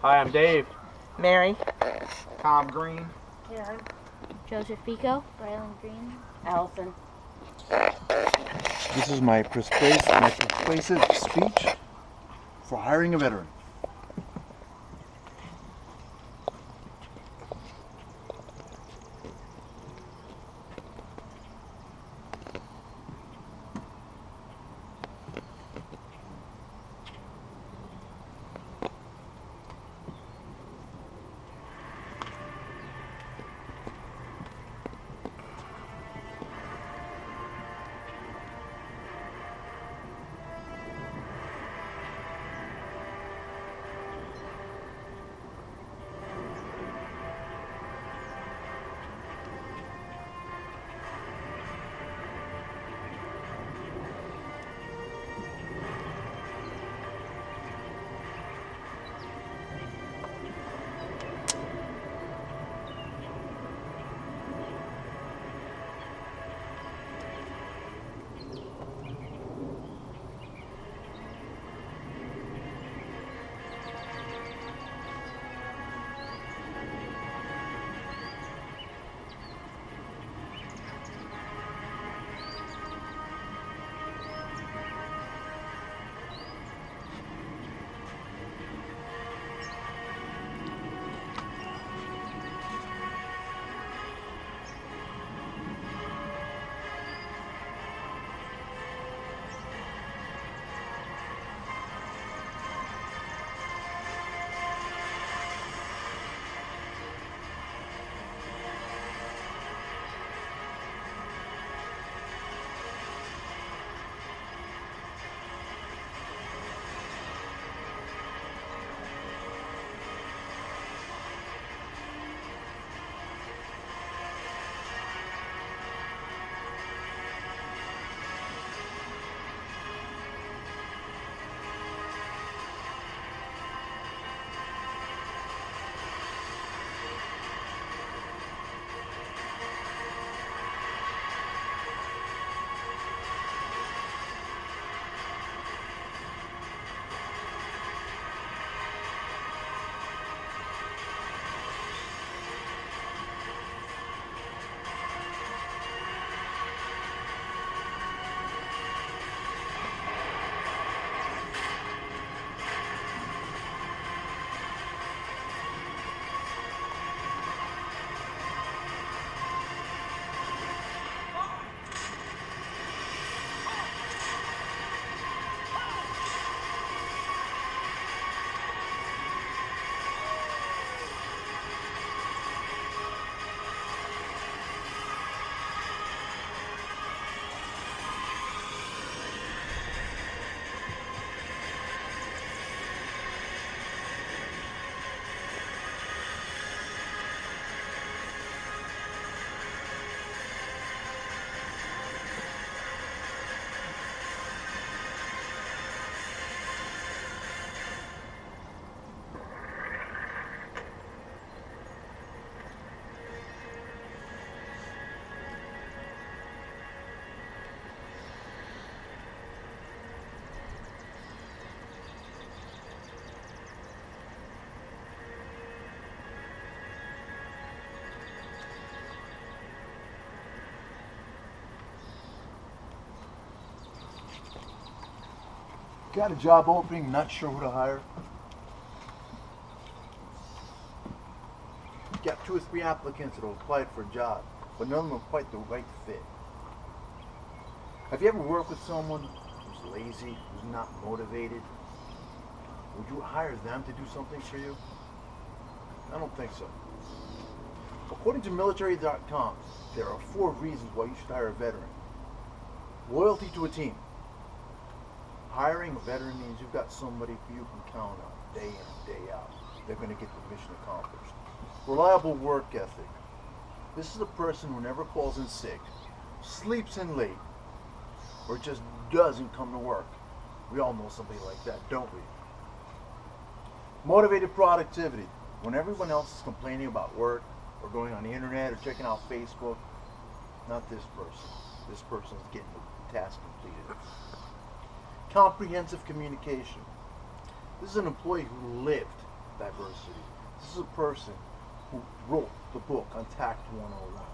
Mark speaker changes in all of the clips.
Speaker 1: Hi, I'm Dave.
Speaker 2: Mary.
Speaker 3: Tom Green.
Speaker 4: Karen.
Speaker 5: Joseph Pico.
Speaker 4: Rylan Green.
Speaker 6: Allison.
Speaker 7: This is my persuasive speech for hiring a veteran. Got a job opening, not sure who to hire? Got 2 or 3 applicants that have applied for a job, but none of them are quite the right fit. Have you ever worked with someone who's lazy, who's not motivated? Would you hire them to do something for you? I don't think so. According to military.com, there are 4 reasons why you should hire a veteran. Loyalty to a team. Hiring a veteran means you've got somebody who you can count on day in and day out. They're going to get the mission accomplished. Reliable work ethic. This is a person who never calls in sick, sleeps in late, or just doesn't come to work. We all know somebody like that, don't we? Motivated productivity. When everyone else is complaining about work or going on the internet or checking out Facebook, not this person. This person is getting the task completed. Comprehensive communication. This is an employee who lived diversity. This is a person who wrote the book on Tact 101.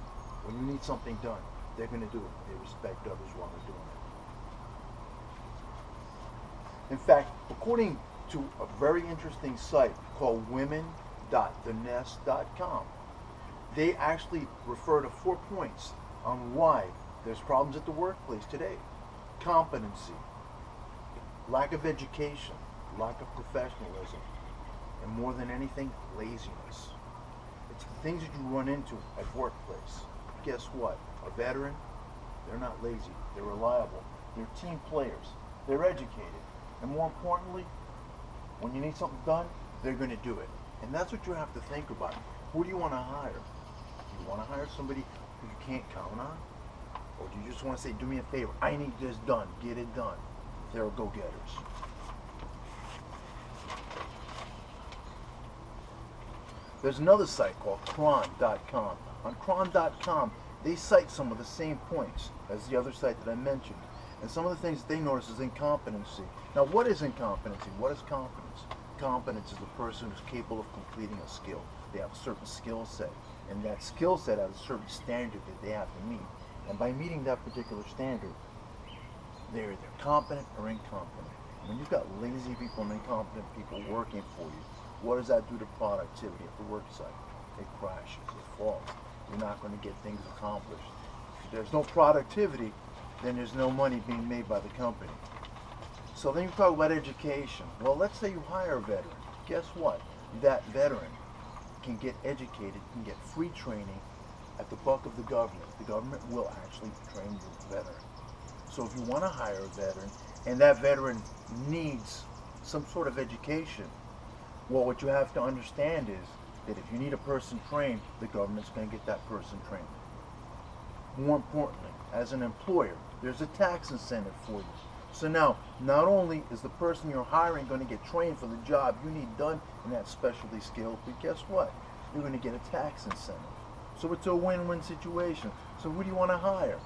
Speaker 7: When you need something done, they're going to do it. They respect others while they're doing it. In fact, according to a very interesting site called women.thenest.com, they actually refer to 4 points on why there's problems at the workplace today. Competency, lack of education, lack of professionalism, and more than anything, laziness. It's the things that you run into at workplace. Guess what? A veteran, they're not lazy. They're reliable. They're team players. They're educated. And more importantly, when you need something done, they're going to do it. And that's what you have to think about. Who do you want to hire? Do you want to hire somebody who you can't count on? Or do you just want to say, do me a favor, I need this done, get it done? They're go-getters. There's another site called cron.com. On cron.com, they cite some of the same points as the other site that I mentioned. And some of the things that they notice is incompetency. Now, what is incompetency? What is competence? Competence is the person who's capable of completing a skill. They have a certain skill set, and that skill set has a certain standard that they have to meet. And by meeting that particular standard, they're either competent or incompetent. When you've got lazy people and incompetent people working for you, what does that do to productivity at the work site? It crashes, it falls. You're not going to get things accomplished. If there's no productivity, then there's no money being made by the company. So then you talk about education. Well, let's say you hire a veteran. Guess what? That veteran can get educated, can get free training at the buck of the government. The government will actually train the veteran. So if you want to hire a veteran, and that veteran needs some sort of education, well, what you have to understand is that if you need a person trained, the government's going to get that person trained. More importantly, as an employer, there's a tax incentive for you. So now, not only is the person you're hiring going to get trained for the job you need done in that specialty skill, but guess what? You're going to get a tax incentive. So it's a win-win situation. So who do you want to hire?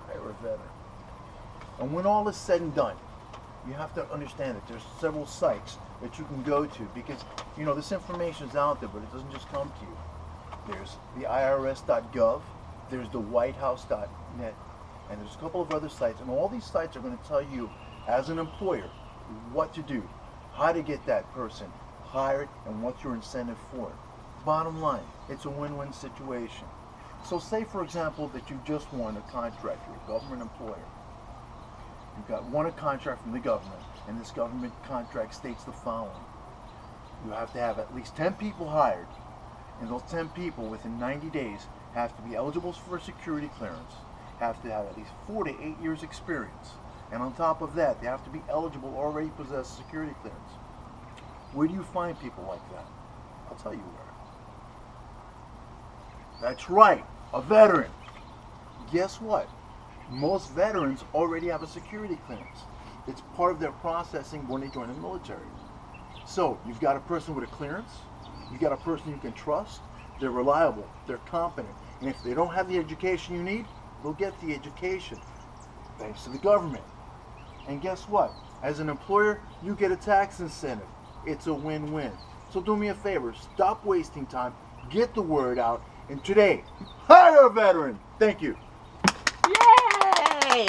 Speaker 7: Hire a veteran. And when all is said and done, you have to understand that there's several sites that you can go to because, you know, this information is out there, but it doesn't just come to you. There's the IRS.gov, there's the WhiteHouse.net, and there's a couple of other sites, and all these sites are going to tell you, as an employer, what to do, how to get that person hired, and what's your incentive for it. Bottom line, it's a win-win situation. So say, for example, that you just won a contract, you're a government employer. You've won a contract from the government, and this government contract states the following. You have to have at least 10 people hired, and those 10 people within 90 days have to be eligible for security clearance, have to have at least 4 to 8 years experience, and on top of that, they have to be eligible, already possess security clearance. Where do you find people like that? I'll tell you where. That's right, a veteran. Guess what? Most veterans already have a security clearance. It's part of their processing when they join the military. So you've got a person with a clearance, you've got a person you can trust, they're reliable, they're competent, and if they don't have the education you need, they'll get the education thanks to the government. And guess what? As an employer, you get a tax incentive. It's a win-win. So do me a favor, stop wasting time, get the word out, and today, hire a veteran. Thank you.
Speaker 5: Yay!